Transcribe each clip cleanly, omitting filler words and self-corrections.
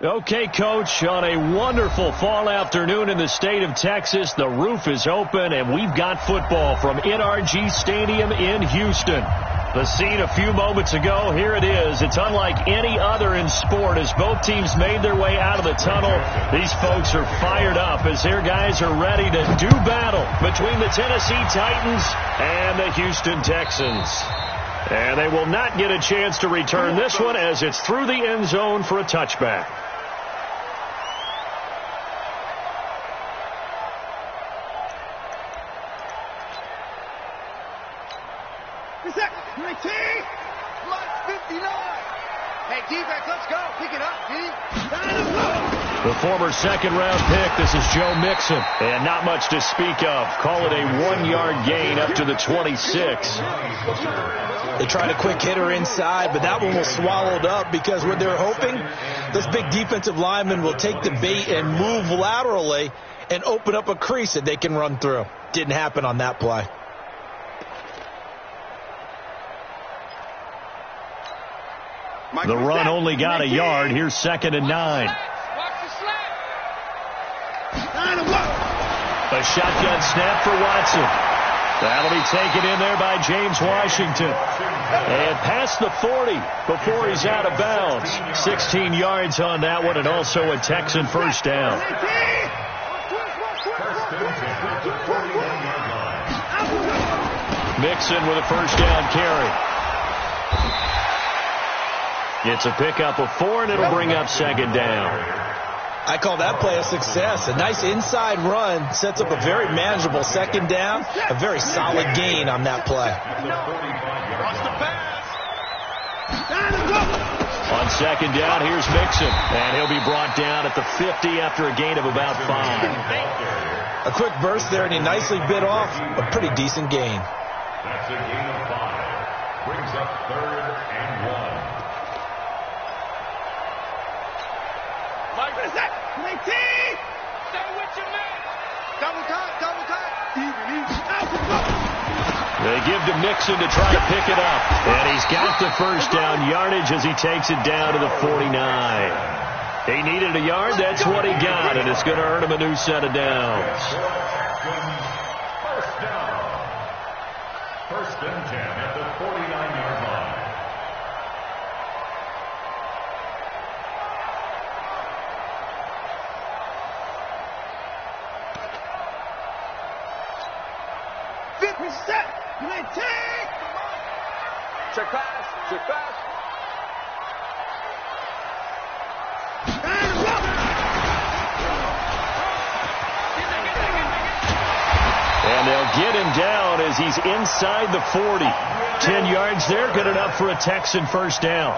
Okay, Coach, on a wonderful fall afternoon in the state of Texas, the roof is open, and we've got football from NRG Stadium in Houston. The scene a few moments ago, here it is. It's unlike any other in sport as both teams made their way out of the tunnel. These folks are fired up as their guys are ready to do battle between the Tennessee Titans and the Houston Texans. And they will not get a chance to return this one as it's through the end zone for a touchback. The former second-round pick, this is Joe Mixon. And not much to speak of. Call it a 1-yard gain up to the 26. They tried a quick hitter inside, but that one was swallowed up because what they're hoping, this big defensive lineman will take the bait and move laterally and open up a crease that they can run through. Didn't happen on that play. The run only got a yard. Here's 2nd and 9. A shotgun snap for Watson. That'll be taken in there by James Washington. And past the 40 before he's out of bounds. 16 yards on that one, and also a Texan first down. Mixon with a first down carry. It's a pickup of 4, and it'll bring up 2nd down. I call that play a success. A nice inside run sets up a very manageable 2nd down. A very solid gain on that play. On 2nd down, here's Mixon. And he'll be brought down at the 50 after a gain of about 5. A quick burst there, and he nicely bit off a pretty decent gain. That's a gain of 5. Brings up 3rd and 1. What is that? 19! Stay with your man! Double time! They give to Mixon to try to pick it up. And he's got the first down yardage as he takes it down to the 49. He needed a yard. That's what he got. And it's going to earn him a new set of downs. First down. 1st and 10 at the 49-yard line. Check pass. And they'll get him down as he's inside the 40. 10 yards there, good enough for a Texan first down.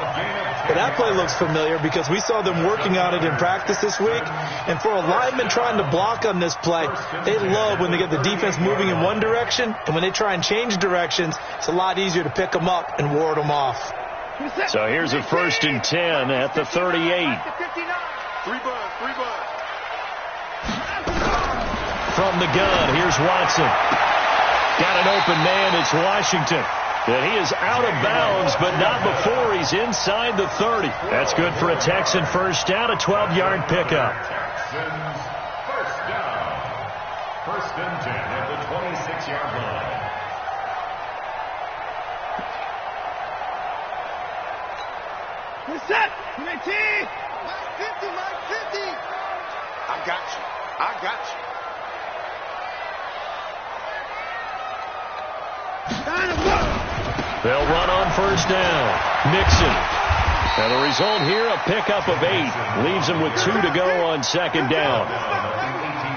But that play looks familiar because we saw them working on it in practice this week. And for a lineman trying to block on this play, they love when they get the defense moving in one direction. And when they try and change directions, it's a lot easier to pick them up and ward them off. So here's a 1st and 10 at the 38. From the gun, here's Watson. Got an open man, it's Washington. And he is out of bounds, but not before he's inside the 30. That's good for a Texan first down, a 12-yard pickup. Texans first down. 1st and 10 at the 26-yard line. What's that? 19! 50. I got you. They'll run on first down. Mixon. And the result here, a pickup of 8. Leaves them with 2 to go on 2nd down.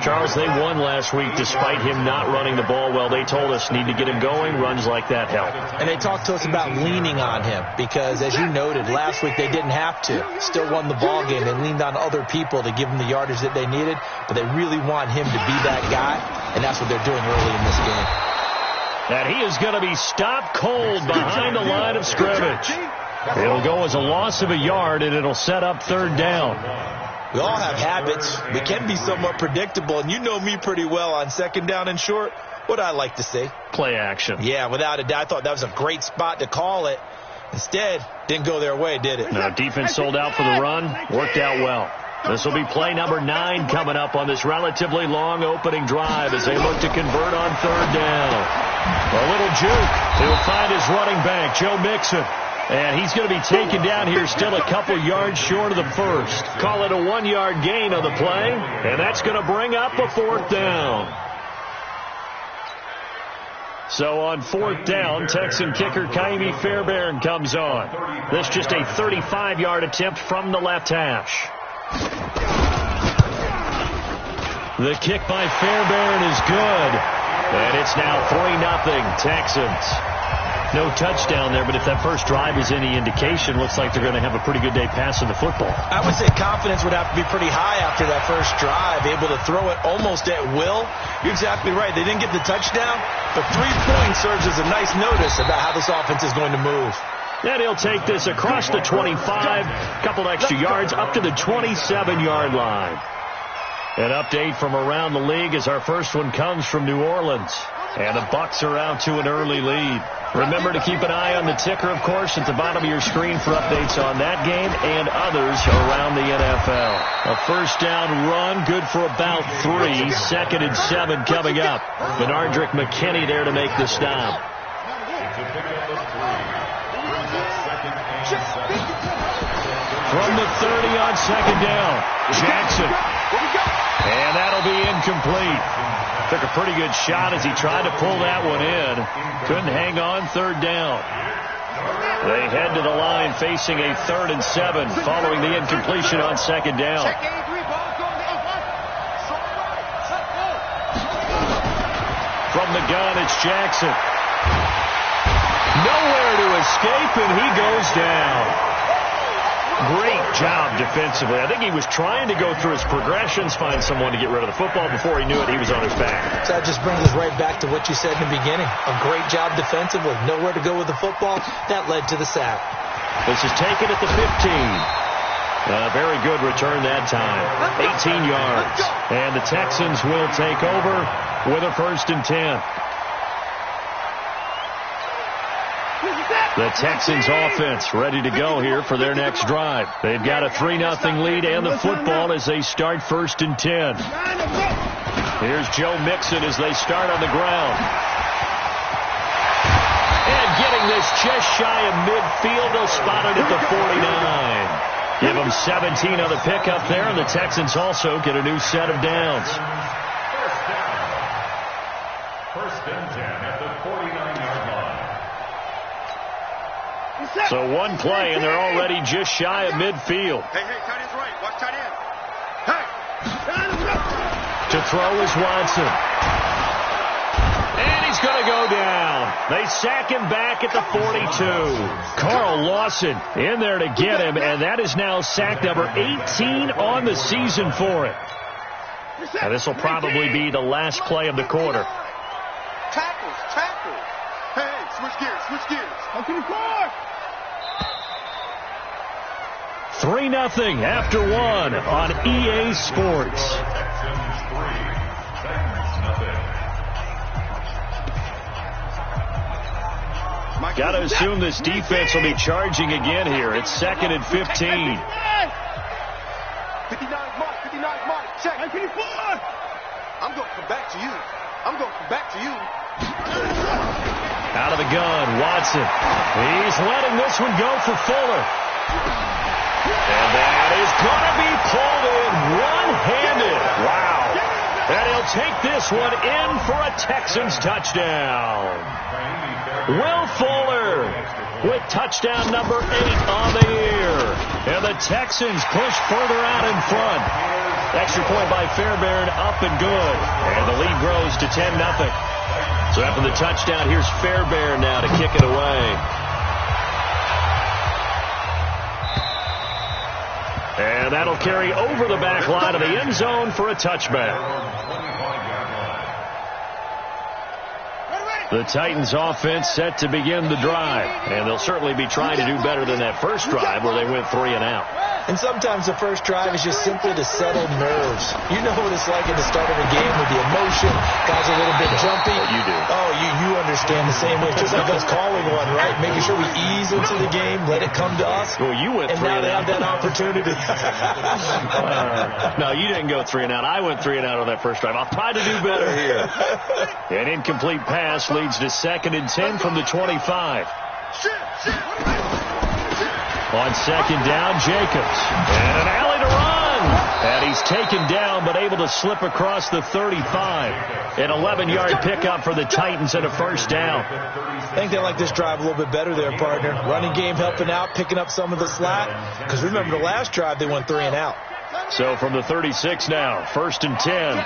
Charles, they won last week despite him not running the ball well. They told us need to get him going. Runs like that help. And they talked to us about leaning on him because, as you noted, last week they didn't have to. Still won the ball game. They leaned on other people to give them the yardage that they needed. But they really want him to be that guy, and that's what they're doing early in this game. And he is going to be stopped cold behind the line of scrimmage. It'll go as a loss of a yard, and it'll set up 3rd down. We all have habits. We can be somewhat predictable, and you know me pretty well on 2nd down and short. What I like to see. Play action. Yeah, without a doubt. I thought that was a great spot to call it. Instead, didn't go their way, did it? No, defense sold out for the run. Worked out well. This will be play number 9 coming up on this relatively long opening drive as they look to convert on 3rd down. A little juke. He'll find his running back, Joe Mixon. And he's going to be taken down here still a couple yards short of the first. Call it a 1-yard gain on the play, and that's going to bring up a 4th down. So on 4th down, Texan kicker Kaimi Fairbairn comes on. This just a 35-yard attempt from the left hash. The kick by Fairbairn is good. And it's now 3-0 Texans. No touchdown there, but if that first drive is any indication, looks like they're going to have a pretty good day passing the football. I would say confidence would have to be pretty high after that first drive, able to throw it almost at will. You're exactly right. They didn't get the touchdown, but 3 points serves as a nice notice about how this offense is going to move. And he'll take this across the 25, a couple extra yards up to the 27-yard line. An update from around the league as our first one comes from New Orleans. And the Bucs are out to an early lead. Remember to keep an eye on the ticker, of course, at the bottom of your screen for updates on that game and others around the NFL. A first down run, good for about 3. 2nd and 7 coming up. Benardrick McKinney there to make the stop. From the 30 on 2nd down, Jackson. And that'll be incomplete. Took a pretty good shot as he tried to pull that one in. Couldn't hang on 3rd down. They head to the line facing a 3rd and 7 following the incompletion on 2nd down. From the gun, it's Jackson. Nowhere to escape, and he goes down. Great job defensively. I think he was trying to go through his progressions, find someone to get rid of the football. Before he knew it, he was on his back. So that just brings us right back to what you said in the beginning. A great job defensively. Nowhere to go with the football. That led to the sack. This is taken at the 15. Very good return that time. 18 yards. And the Texans will take over with a 1st and 10. The Texans offense ready to go here for their next drive. They've got a 3-0 lead and the football as they start 1st and 10. Here's Joe Mixon as they start on the ground. And getting this just shy of midfield, they'll spot it at the 49. Give them 17 on the pickup there, and the Texans also get a new set of downs. First and 10 at the 49-yard line. So one play, and they're already just shy of midfield. Hey, tight end's right. Watch tight end. Hey! To throw is Watson. And he's going to go down. They sack him back at the 42. Carl Lawson in there to get him, and that is now sack number 18 on the season for him. And this will probably be the last play of the quarter. Tackles. Hey, switch gears. Open the floor. 3-0 after 1 on EA Sports. Texans 3, Titans 0. Got to assume this defense will be charging again here. It's 2nd and 15. 59 Mike. Check. 54. I'm going to come back to you. Out of the gun, Watson. He's letting this one go for Fuller. And that is going to be pulled in one-handed. Wow. And he'll take this one in for a Texans touchdown. Will Fuller with touchdown number 8 on the year. And the Texans push further out in front. Extra point by Fairbairn, up and good. And the lead grows to 10-0. So after the touchdown, here's Fairbairn now to kick it away. And that'll carry over the back line of the end zone for a touchback. The Titans offense set to begin the drive. And they'll certainly be trying to do better than that first drive where they went 3 and out. And sometimes the first drive is just simply to settle nerves. You know what it's like at the start of a game with the emotion. Guys are a little bit jumpy. You do. Oh, you understand the same way. It's just like us calling one, right? Making sure we ease into the game, let it come to us. Well, you went and 3 now and they out. have that opportunity. No, you didn't go 3 and out. I went 3 and out on that first drive. I'll try to do better here. An incomplete pass leads to 2nd and 10 from the 25. On 2nd down, Jacobs. And an alley to run. And he's taken down, but able to slip across the 35. An 11-yard pickup for the Titans and a first down. I think they like this drive a little bit better there, partner. Running game helping out, picking up some of the slack. Because remember, the last drive, they went 3 and out. So from the 36 now, 1st and 10.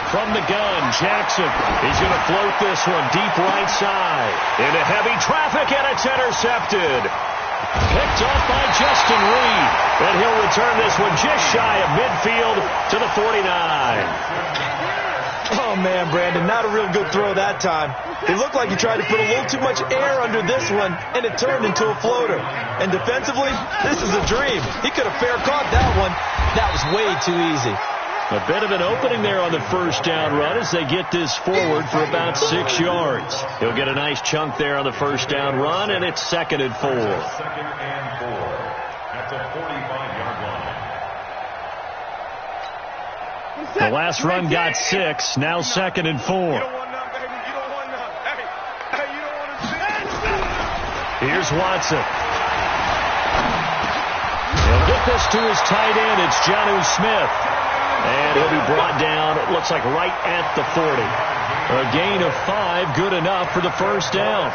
From the gun, Jackson is going to float this one deep right side. Into heavy traffic, and it's intercepted. Picked off by Justin Reed. And he'll return this one just shy of midfield to the 49. Oh, man, Brandon, not a real good throw that time. It looked like he tried to put a little too much air under this one, and it turned into a floater. And defensively, this is a dream. He could have fair caught that one. That was way too easy. A bit of an opening there on the first down run as they get this forward for about 6 yards. He'll get a nice chunk there on the first down run, and it's 2nd and 4. 2nd and 4 at the 45-yard line. The last run got 6, now 2nd and 4. You don't want none, baby. You don't want none. Hey, you don't want to see. Here's Watson. He'll get this to his tight end. It's Jonnu Smith. And he'll be brought down, it looks like right at the 40. A gain of 5, good enough for the first down.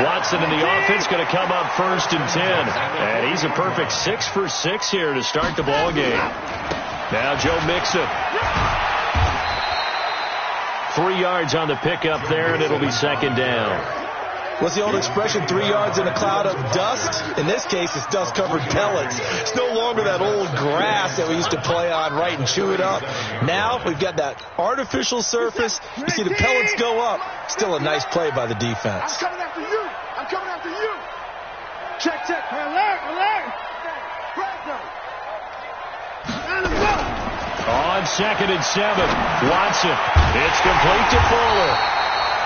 Watson in the offense going to come up 1st and 10. And he's a perfect 6 for 6 here to start the ball game. Now Joe Mixon. 3 yards on the pickup there, and it'll be 2nd down. What's the old expression, 3 yards in a cloud of dust? In this case, it's dust-covered pellets. It's no longer that old grass that we used to play on, right, and chew it up. Now we've got that artificial surface. You see the pellets go up. Still a nice play by the defense. I'm coming after you. I'm coming after you. Check. Alert. On 2nd and 7, Watson. It's complete to Fuller.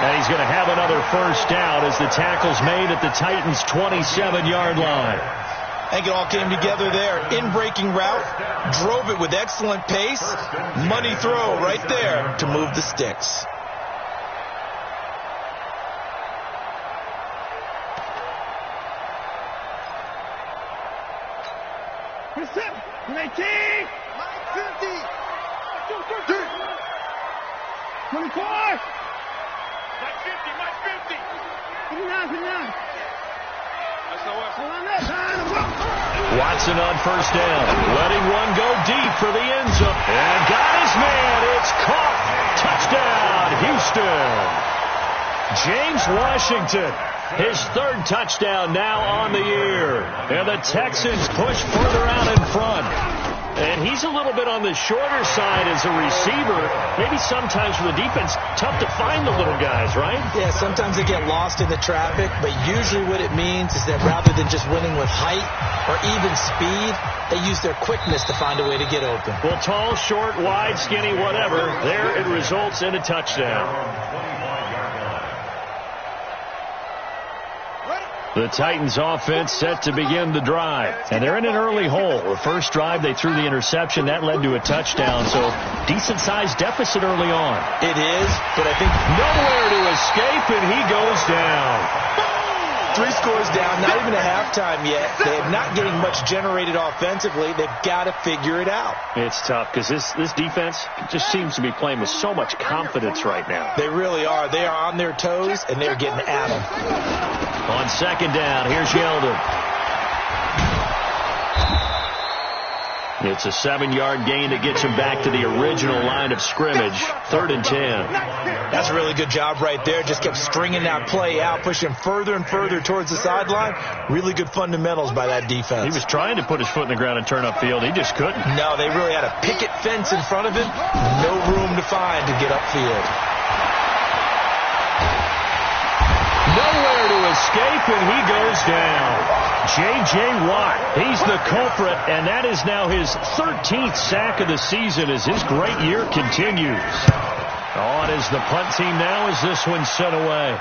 And he's going to have another first down as the tackle's made at the Titans' 27-yard line. I think it all came together there. In-breaking route, drove it with excellent pace. Money throw right there to move the sticks. Reset. 19. 50. 24. Mike 50. 59. Watson on first down, letting one go deep for the end zone. And got his man. It's caught. Touchdown, Houston. James Washington, his 3rd touchdown now on the year. And the Texans push further out in front. And he's a little bit on the shorter side as a receiver. Maybe sometimes for the defense, tough to find the little guys, right? Yeah, sometimes they get lost in the traffic, but usually what it means is that rather than just winning with height or even speed, they use their quickness to find a way to get open. Well, tall, short, wide, skinny, whatever, there it results in a touchdown. The Titans offense set to begin the drive. And they're in an early hole. The first drive, they threw the interception. That led to a touchdown. So decent-sized deficit early on. It is, but I think nowhere to escape, and he goes down. 3 scores down, not even at halftime yet. They're not getting much generated offensively. They've got to figure it out. It's tough because this defense just seems to be playing with so much confidence right now. They really are. They are on their toes, and they're getting at them. On 2nd down, here's Yeldon. It's a 7-yard gain that gets him back to the original line of scrimmage. 3rd and 10. That's a really good job right there. Just kept stringing that play out, pushing further and further towards the sideline. Really good fundamentals by that defense. He was trying to put his foot in the ground and turn upfield. He just couldn't. No, they really had a picket fence in front of him. No room to find to get upfield. Nowhere escape, and he goes down. J.J. Watt, he's the culprit, and that is now his 13th sack of the season as his great year continues. On is the punt team now as this one's sent away.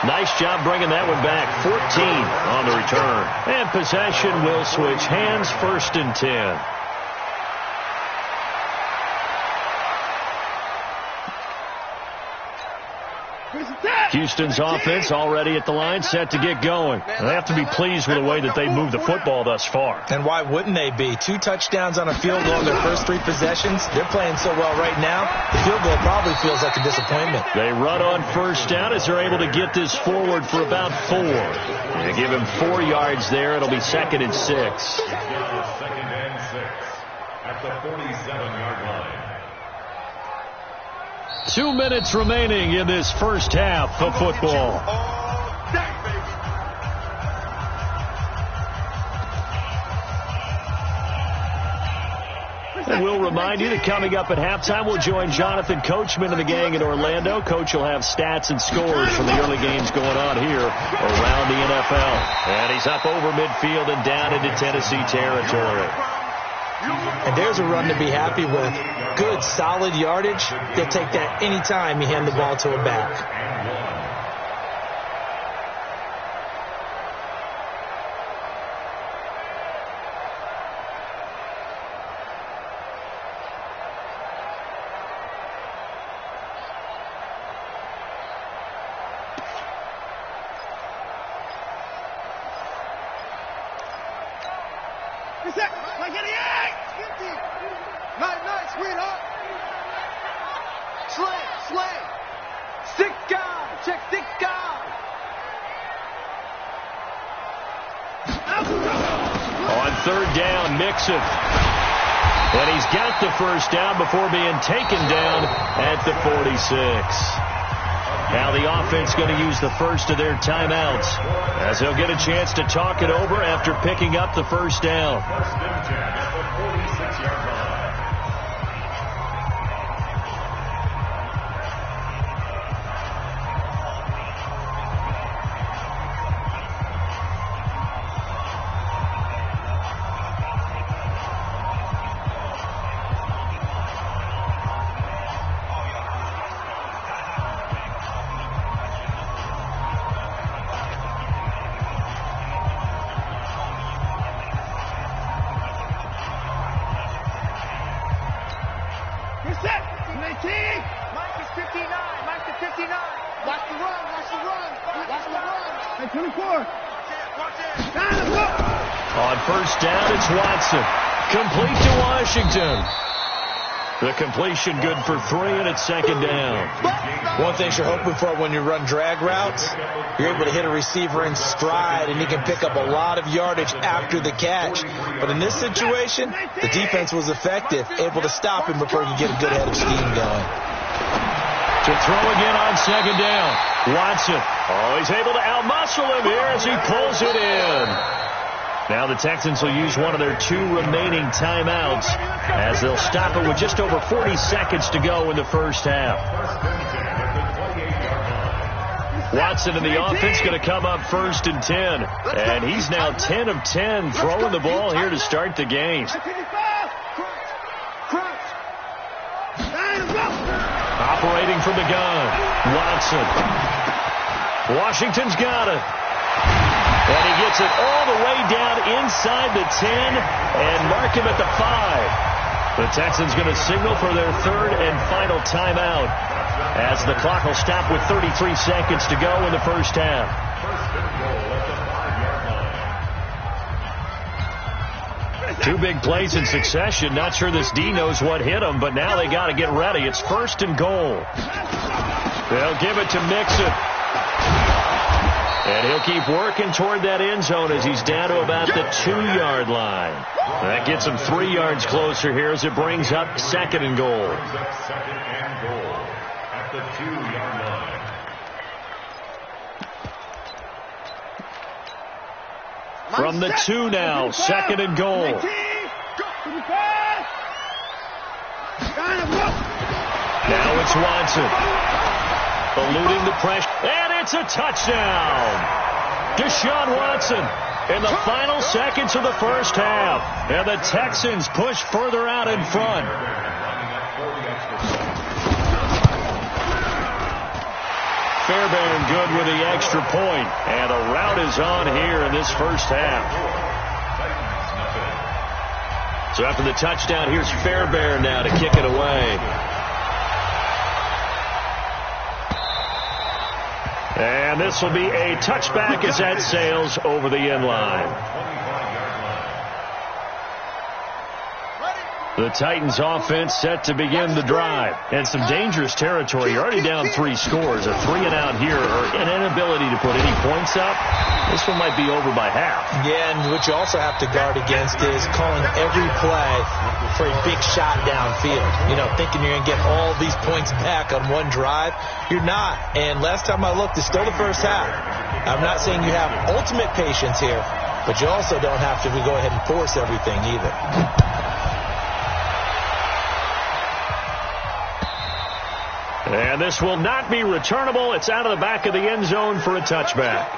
Nice job bringing that one back. 14 on the return. And possession will switch hands, 1st and 10. Houston's offense already at the line, set to get going. They have to be pleased with the way that they moved the football thus far. And why wouldn't they be? 2 touchdowns on a field goal in their first 3 possessions. They're playing so well right now, the field goal probably feels like a disappointment. They run on 1st down as they're able to get this forward for about 4. They give him 4 yards there. It'll be 2nd and 6. 2nd and 6 at the 47-yard line. 2 minutes remaining in this first half of football. And we'll remind you that coming up at halftime, we'll join Jonathan Coachman and the gang in Orlando. Coach will have stats and scores from the early games going on here around the NFL. And he's up over midfield and down into Tennessee territory. And there's a run to be happy with. Good, solid yardage. They'll take that anytime you hand the ball to a back. Nice, sweetheart. Slay. Stick guy. Check stick guy. On 3rd down, Mixon. And he's got the 1st down before being taken down at the 46. Now the offense going to use the first of their timeouts as they'll get a chance to talk it over after picking up the 1st down. 1st and 10 at the 46-yard line. On 1st down, it's Watson. Complete to Washington. The completion good for 3, and it's 2nd down. One thing you're hoping for when you run drag routes, you're able to hit a receiver in stride, and he can pick up a lot of yardage after the catch. But in this situation, the defense was effective, able to stop him before he could get a good head of steam going. To throw again on 2nd down. Watson. Oh, he's able to outmuscle him here as he pulls it in. Now the Texans will use one of their 2 remaining timeouts as they'll stop it with just over 40 seconds to go in the first half. Watson in the offense going to come up 1st and 10. And he's now 10 of 10 throwing the ball here to start the game. Operating from the gun, Watson. Washington's got it. And he gets it all the way down inside the 10 and mark him at the 5. The Texans going to signal for their 3rd and final timeout as the clock will stop with 33 seconds to go in the first half. 2 big plays in succession. Not sure this D knows what hit him, but now they got to get ready. It's 1st and goal. They'll give it to Mixon. And he'll keep working toward that end zone as he's down to about the 2-yard line. That gets him 3 yards closer here as it brings up 2nd and goal. 2nd and goal at the 2-yard line. From the 2 now, 2nd and goal. Now it's Watson. Eluding the pressure. And it's a touchdown. Deshaun Watson in the final seconds of the first half. And the Texans push further out in front. Fairbairn good with the extra point. And a rout is on here in this first half. So after the touchdown, here's Fairbairn now to kick it away. And this will be a touchback as that sails over the end line. The Titans offense set to begin the drive. And some dangerous territory. You're already down 3 scores. A 3-and-out here or an inability to put any points up. This one might be over by half. Yeah, and what you also have to guard against is calling every play for a big shot downfield. You know, thinking you're going to get all these points back on one drive. You're not. And last time I looked, it's still the first half. I'm not saying you have ultimate patience here, but you also don't have to go ahead and force everything either. And this will not be returnable. It's out of the back of the end zone for a touchback.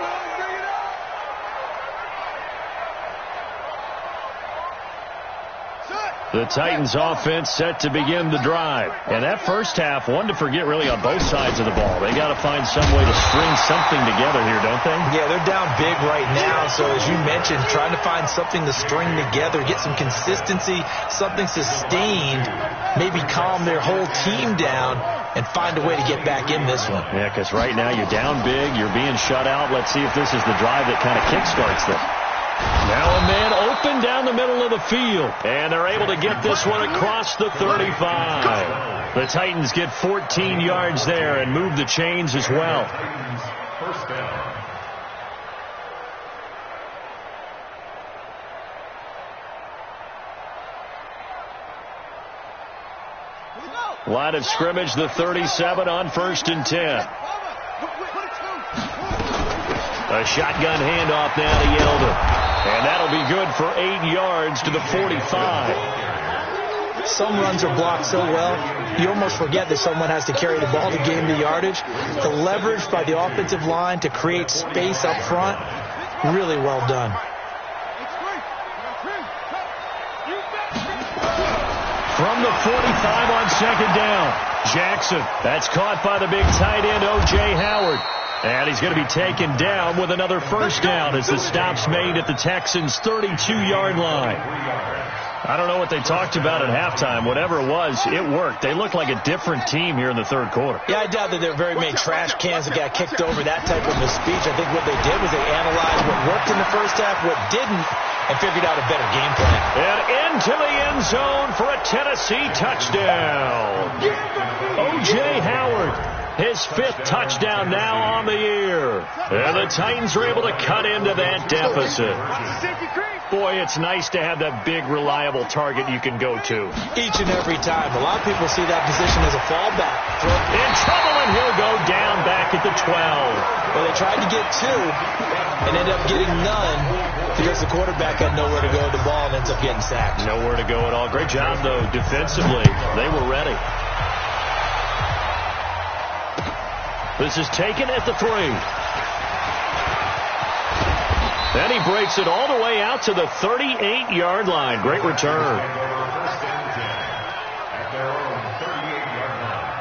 The Titans offense set to begin the drive. And that first half, one to forget really on both sides of the ball. They got to find some way to string something together here, don't they? Yeah, they're down big right now. So as you mentioned, trying to find something to string together, get some consistency, something sustained, maybe calm their whole team down and find a way to get back in this one. Yeah, because right now you're down big, you're being shut out. Let's see if this is the drive that kind of kickstarts them. Now a man open down the middle of the field. And they're able to get this one across the 35. The Titans get 14 yards there and move the chains as well. First down. Line of scrimmage, the 37 on 1st and 10. A shotgun handoff now to Yeldon. And that'll be good for 8 yards to the 45. Some runs are blocked so well, you almost forget that someone has to carry the ball to gain the yardage. The leverage by the offensive line to create space up front, really well done. From the 45 on 2nd down, Jackson. That's caught by the big tight end, O.J. Howard. And he's going to be taken down with another first down as the stop's made at the Texans' 32-yard line. I don't know what they talked about at halftime. Whatever it was, it worked. They looked like a different team here in the third quarter. Yeah, I doubt that there were very many trash cans that got kicked over, that type of a speech. I think what they did was they analyzed what worked in the first half, what didn't, and figured out a better game plan. And into the end zone for a Tennessee touchdown. O.J. Howard. His 5th touchdown now on the year. And the Titans are able to cut into that deficit. Boy, it's nice to have that big, reliable target you can go to. Each and every time. A lot of people see that position as a fallback. In trouble, and he'll go down back at the 12. Well, they tried to get 2 and ended up getting none because the quarterback had nowhere to go with the ball and ends up getting sacked. Nowhere to go at all. Great job, though, defensively. They were ready. This is taken at the 3. Then he breaks it all the way out to the 38-yard line. Great return. First and 10 at their own 38-yard line.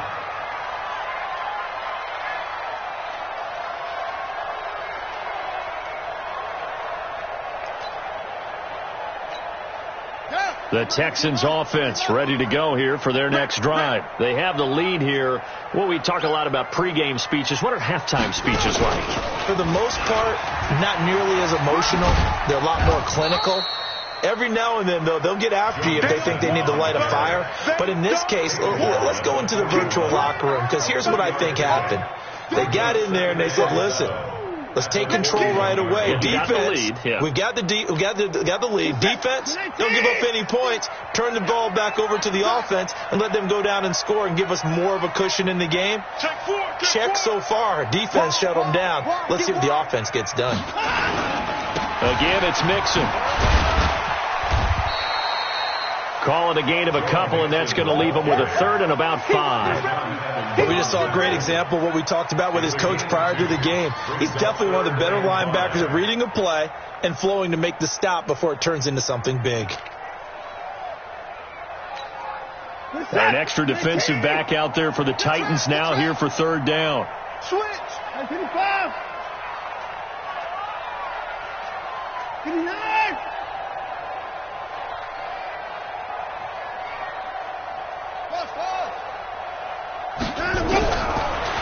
The Texans offense ready to go here for their next drive. They have the lead here. Well, we talk a lot about pregame speeches. What are halftime speeches like? For the most part, not nearly as emotional. They're a lot more clinical. Every now and then, though, they'll get after you if they think they need to light a fire. But in this case, let's go into the virtual locker room, because here's what I think happened. They got in there and they said, listen, let's take control right away. Defense, we've got the lead. Defense, don't give up any points. Turn the ball back over to the offense and let them go down and score and give us more of a cushion in the game. Check so far. Defense shut them down. Let's see what the offense gets done. Again, it's Mixon. Call it a gain of a couple, and that's going to leave him with a 3rd and about 5. We just saw a great example of what we talked about with his coach prior to the game. He's definitely one of the better linebackers at reading a play and flowing to make the stop before it turns into something big. An extra defensive back out there for the Titans now here for 3rd down. Switch. 55. 59.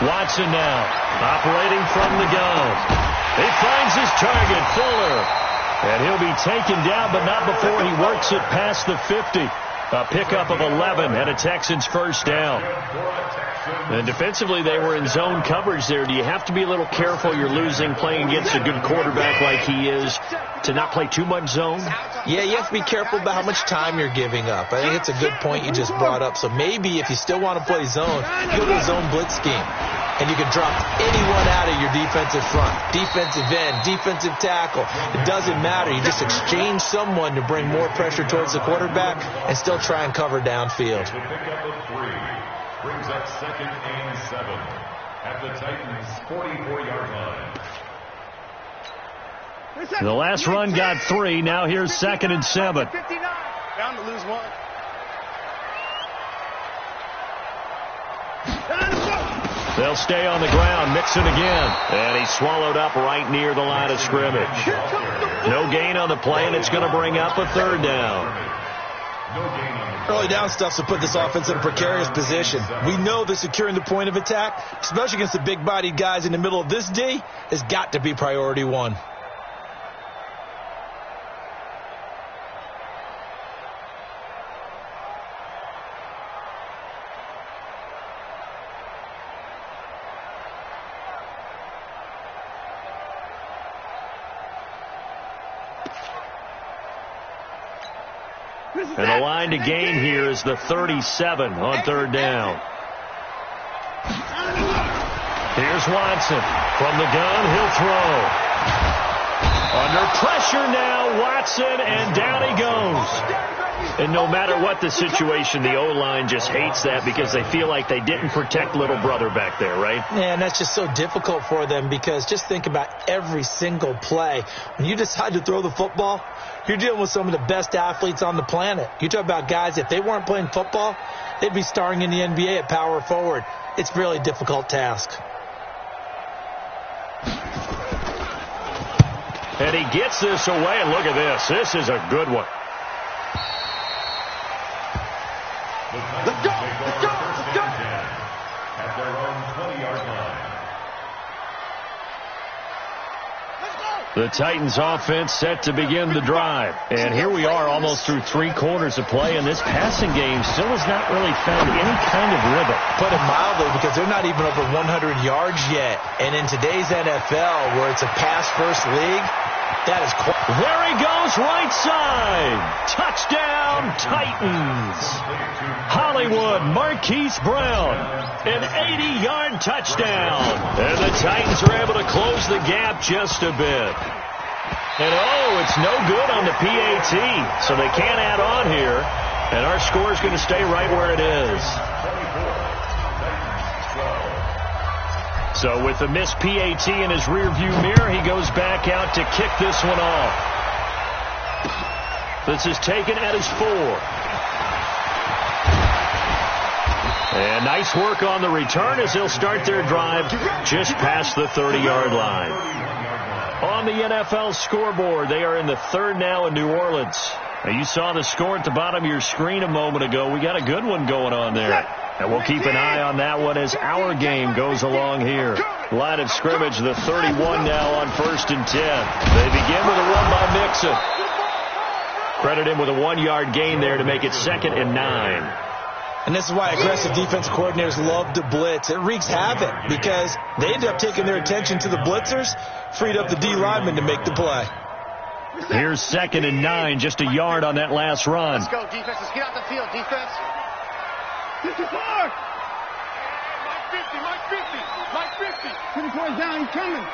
Watson now, operating from the gun. He finds his target, Fuller. And he'll be taken down, but not before he works it past the 50. A pickup of 11 and a Texans 1st down. And defensively, they were in zone coverage there. Do you have to be a little careful? You're losing playing against a good quarterback like he is to not play too much zone? Yeah, you have to be careful about how much time you're giving up. I think it's a good point you just brought up. So maybe if you still want to play zone, you go to a zone blitz scheme. And you can drop anyone out of your defensive front, defensive end, defensive tackle. It doesn't matter. You just exchange someone to bring more pressure towards the quarterback and still try and cover downfield. The pickup of 3 brings up 2nd and 7 at the Titans' 44-yard line. The last run got 3. Now here's 2nd and 7. 59. Bound to lose 1. They'll stay on the ground, Mixon again. And he's swallowed up right near the line of scrimmage. No gain on the play, and it's going to bring up a 3rd down. Early down stuff to put this offense in a precarious position. We know that securing the point of attack, especially against the big-bodied guys in the middle of this D, has got to be priority 1. And the line to gain here is the 37 on 3rd down. Here's Watson. From the gun, he'll throw. Under pressure now, Watson, and down he goes. And no matter what the situation, the O-line just hates that because they feel like they didn't protect little brother back there, right? Yeah, and that's just so difficult for them because just think about every single play. When you decide to throw the football, you're dealing with some of the best athletes on the planet. You talk about guys, if they weren't playing football, they'd be starring in the NBA at power forward. It's a really difficult task. And he gets this away, and look at this. This is a good one. Let's go! Let's go! Let's go! At their own 20-yard line. The Titans offense set to begin the drive. And here we are almost through 3 quarters of play, and this passing game still has not really found any kind of rhythm. Put it mildly, because they're not even over 100 yards yet. And in today's NFL, where it's a pass-first league, that is quite... There he goes, right side. Touchdown, Titans. Hollywood Marquise Brown, an 80-yard touchdown. And the Titans are able to close the gap just a bit. And, oh, it's no good on the PAT, so they can't add on here. And our score is going to stay right where it is. So with the missed PAT in his rearview mirror, he goes back out to kick this one off. This is taken at his 4. And nice work on the return as they'll start their drive just past the 30-yard line. On the NFL scoreboard, they are in the 3rd now in New Orleans. Now, you saw the score at the bottom of your screen a moment ago. We got a good one going on there. And we'll keep an eye on that one as our game goes along here. Line of scrimmage, the 31 now on 1st and 10. They begin with a run by Mixon. Credit him with a 1-yard gain there to make it 2nd and 9. And this is why aggressive defense coordinators love to blitz. It wreaks havoc because they end up taking their attention to the blitzers, freed up the D lineman to make the play. Here's 2nd and 9, just a yard on that last run. Let's go, defense. Let's get out the field, defense. 54! Mike 50, Mike 50, Mike 50. 54 down, he's coming.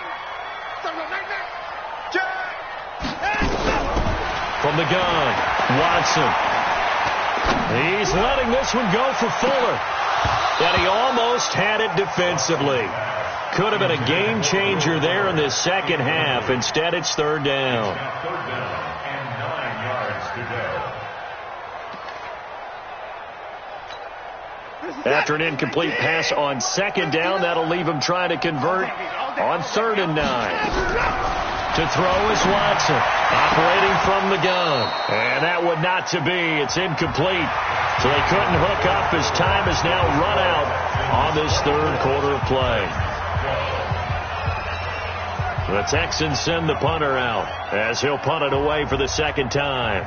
From the gun, Watson. He's letting this one go for Fuller. And he almost had it defensively. Could have been a game changer there in this second half. Instead, it's third down. Third down and 9 yards to go. After an incomplete pass on second down, that'll leave him trying to convert on 3rd and 9. To throw is Watson, operating from the gun. And that would not to be. It's incomplete. So they couldn't hook up as time has now run out on this third quarter of play. The Texans send the punter out as he'll punt it away for the second time.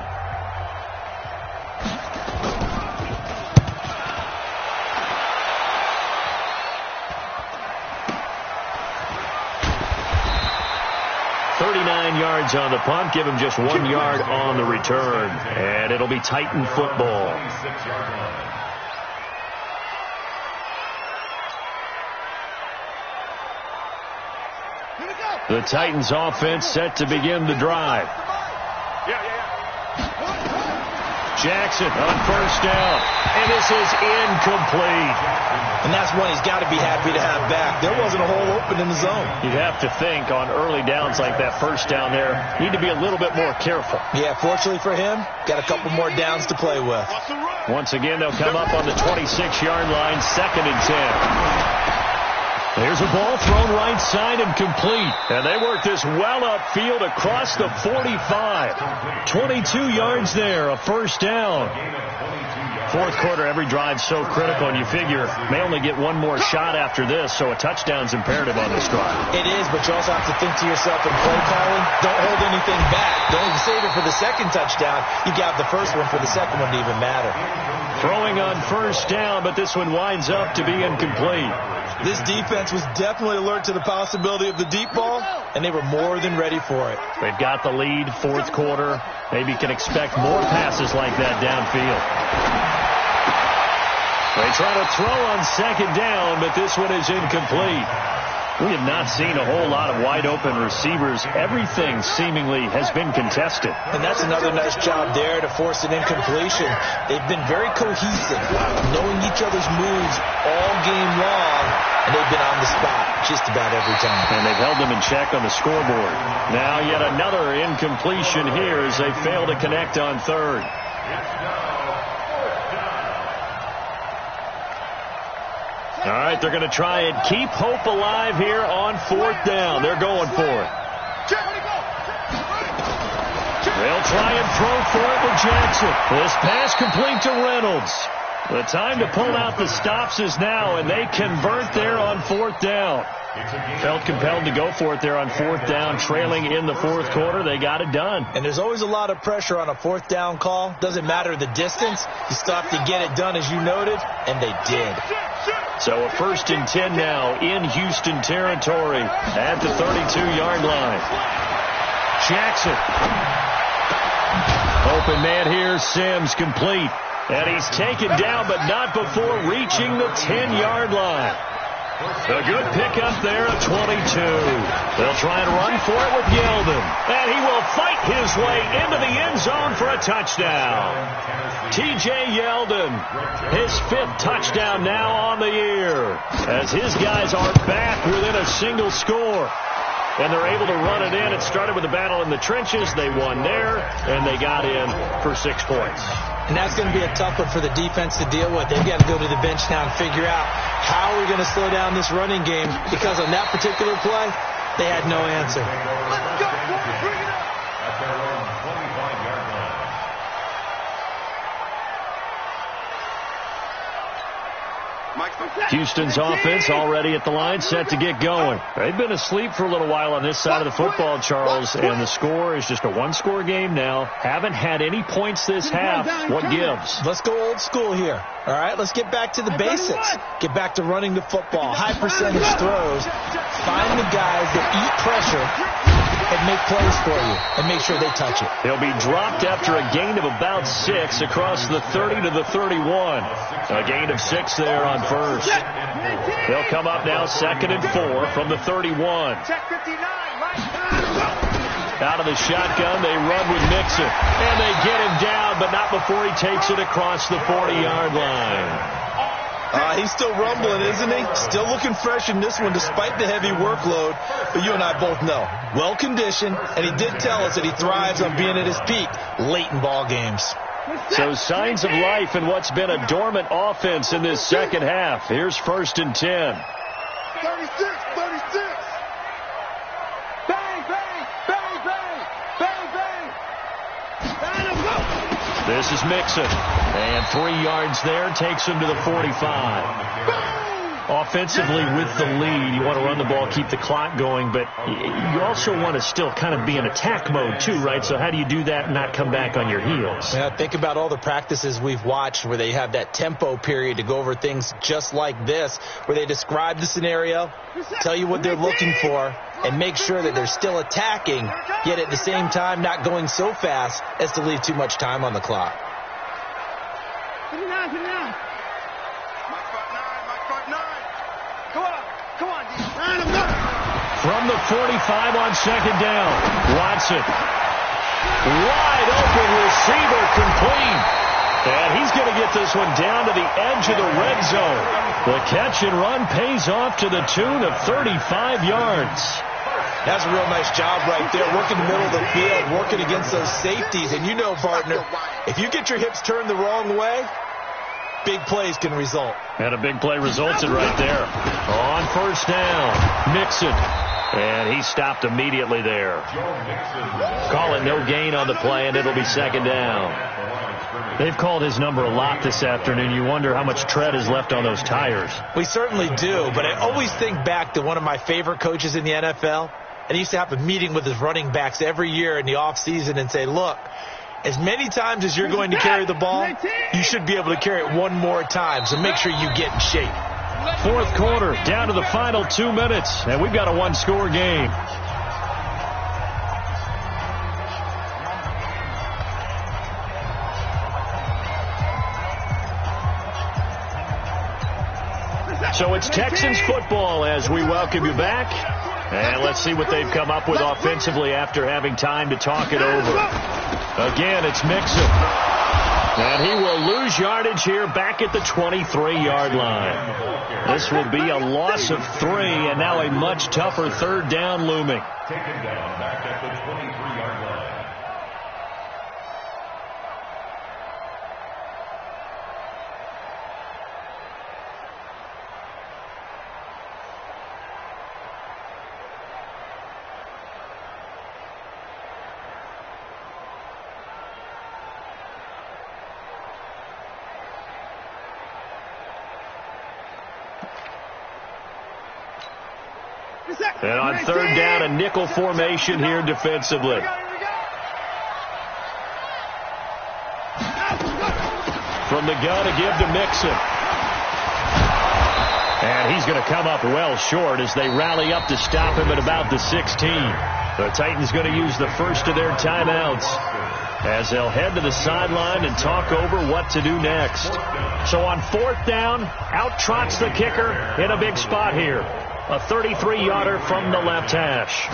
Yards on the punt, give him just 1 yard on the return, and it'll be Titan football. The Titans offense set to begin the drive. Jackson on first down, and this is incomplete. And that's one he's got to be happy to have back. There wasn't a hole open in the zone. You'd have to think on early downs like that first down there, need to be a little bit more careful. Yeah, fortunately for him, got a couple more downs to play with. Once again, they'll come up on the 26-yard line, 2nd and 10. There's a ball thrown right side and complete. And they work this well upfield across the 45. 22 yards there, a first down. Fourth quarter, every drive so critical, and you figure may only get one more shot after this, so a touchdown's imperative on this drive. It is, but you also have to think to yourself in play calling, don't hold anything back. Don't even save it for the second touchdown. You got the first one for the second one to even matter. Throwing on first down, but this one winds up to be incomplete. This defense was definitely alert to the possibility of the deep ball, and they were more than ready for it. They've got the lead, fourth quarter. Maybe can expect more passes like that downfield. They try to throw on second down, but this one is incomplete. We have not seen a whole lot of wide-open receivers. Everything seemingly has been contested. And that's another nice job there to force an incompletion. They've been very cohesive, knowing each other's moves all game long, and they've been on the spot just about every time. And they've held them in check on the scoreboard. Now yet another incompletion here as they fail to connect on third. All right, they're going to try and keep hope alive here on fourth down. They're going for it. They'll try and throw for it with Jackson. This pass complete to Reynolds. The time to pull out the stops is now, and they convert there on fourth down. Felt compelled to go for it there on fourth down, trailing in the fourth quarter. They got it done. And there's always a lot of pressure on a fourth down call. Doesn't matter the distance. You stop to get it done, as you noted, and they did. So a 1st and 10 now in Houston territory at the 32-yard line. Jackson. Open man here, Sims complete. And he's taken down, but not before reaching the 10-yard line. A good pickup there at 22. They'll try and run for it with Yeldon. And he will fight his way into the end zone for a touchdown. T.J. Yeldon, his 5th touchdown now on the year, as his guys are back within a single score. And they're able to run it in. It started with a battle in the trenches. They won there, and they got in for 6 points. And that's going to be a tough one for the defense to deal with. They've got to go to the bench now and figure out how we're going to slow down this running game, because on that particular play, they had no answer. Let's go, boys, bring it up. At their own 25-yard line. Houston's offense already at the line, set to get going. They've been asleep for a little while on this side of the football, Charles, and the score is just a one-score game now. Haven't had any points this half. What gives? Let's go old school here. All right, let's get back to the basics. Get back to running the football, high percentage throws. Find the guys that eat pressure and make plays for you, and make sure they touch it. They'll be dropped after a gain of about 6 across the 30 to the 31. A gain of 6 there on first. They'll come up now 2nd and 4 from the 31. Check 59, right? Out of the shotgun, they run with Mixon. And they get him down, but not before he takes it across the 40-yard line. He's still rumbling, isn't he? Still looking fresh in this one despite the heavy workload. But you and I both know, well-conditioned, and he did tell us that he thrives on being at his peak late in ball games. So signs of life in what's been a dormant offense in this second half. Here's 1st and 10. 36. Bang, bang, bang, bang, bang, bang. Bang, go. This is Mixon. And 3 yards there takes him to the 45. Offensively with the lead, you want to run the ball, keep the clock going, but you also want to still kind of be in attack mode too, right? So how do you do that and not come back on your heels? Yeah, think about all the practices we've watched where they have that tempo period to go over things just like this, where they describe the scenario, tell you what they're looking for, and make sure that they're still attacking, yet at the same time not going so fast as to leave too much time on the clock. Put it down. Come on, line him up. From the 45 on 2nd down, Watson. Wide open receiver complete. And he's going to get this one down to the edge of the red zone. The catch and run pays off to the tune of 35 yards. That's a real nice job right there, working the middle of the field, working against those safeties. And you know, partner, if you get your hips turned the wrong way, big plays can result. And a big play resulted right there. On 1st down, Mixon. And he stopped immediately there. Call it no gain on the play, and it'll be 2nd down. They've called his number a lot this afternoon. You wonder how much tread is left on those tires. We certainly do, but I always think back to one of my favorite coaches in the NFL. And he used to have a meeting with his running backs every year in the offseason and say, look, as many times as you're going to carry the ball, you should be able to carry it one more time, so make sure you get in shape. 4th quarter, down to the final 2 minutes, and we've got a one-score game. So it's Texans football as we welcome you back. And let's see what they've come up with offensively after having time to talk it over. Again, it's Mixon. And he will lose yardage here back at the 23-yard line. This will be a loss of 3, and now a much tougher 3rd down looming. Taken down back at the 23-yard line. And on 3rd down, a nickel formation here defensively. From the gun to give to Mixon. And he's going to come up well short as they rally up to stop him at about the 16. The Titans going to use the first of their timeouts as they'll head to the sideline and talk over what to do next. So on 4th down, out trots the kicker in a big spot here. A 33-yarder from the left hash.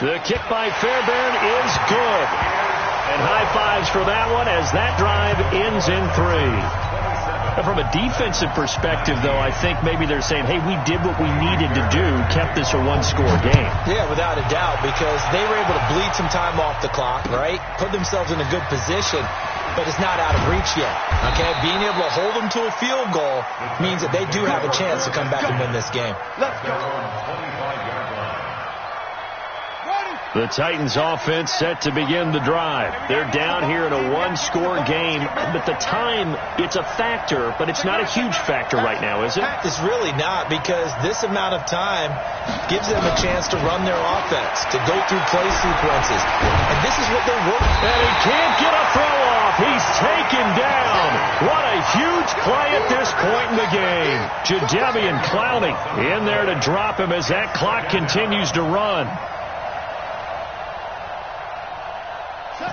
The kick by Fairbairn is good. And high fives for that one as that drive ends in 3. From a defensive perspective, though, I think maybe they're saying, hey, we did what we needed to do, kept this a one-score game. Yeah, without a doubt, because they were able to bleed some time off the clock, right? Put themselves in a good position, but it's not out of reach yet, okay? Being able to hold them to a field goal means that they do have a chance to come back and win this game. Let's go. The Titans offense set to begin the drive. They're down here in a one-score game, but the time, it's a factor, but it's not a huge factor right now, is it? It's really not, because this amount of time gives them a chance to run their offense, to go through play sequences. And this is what they work. And he can't get a throw off. He's taken down. What a huge play at this point in the game. Jadeveon Clowney in there to drop him as that clock continues to run.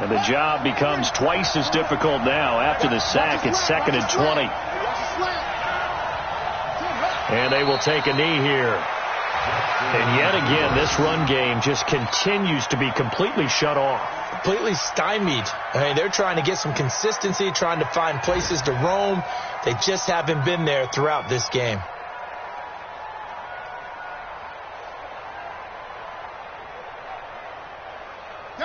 And the job becomes twice as difficult now after the sack. It's 2nd and 20. And they will take a knee here. And yet again, this run game just continues to be completely shut off. Completely stymied. I mean, they're trying to get some consistency, trying to find places to roam. They just haven't been there throughout this game.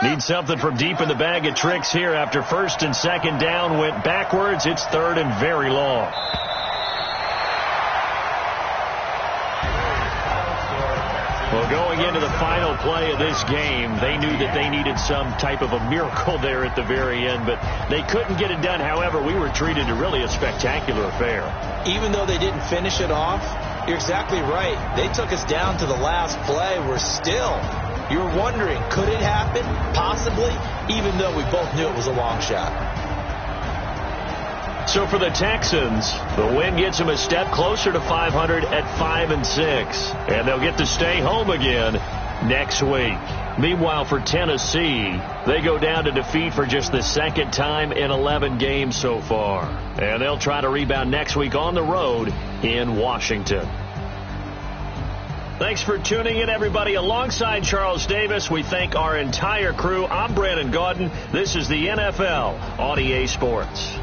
Need something from deep in the bag of tricks here after first and second down went backwards. It's third and very long. Well, going into the final play of this game, they knew that they needed some type of a miracle there at the very end, but they couldn't get it done. However, we were treated to really a spectacular affair. Even though they didn't finish it off, you're exactly right. They took us down to the last play. We're still... You're wondering, could it happen? Possibly, even though we both knew it was a long shot. So for the Texans, the win gets them a step closer to 500 at 5-6. And they'll get to stay home again next week. Meanwhile, for Tennessee, they go down to defeat for just the second time in 11 games so far. And they'll try to rebound next week on the road in Washington. Thanks for tuning in, everybody. Alongside Charles Davis, we thank our entire crew. I'm Brandon Gaudin. This is the NFL on EA Sports.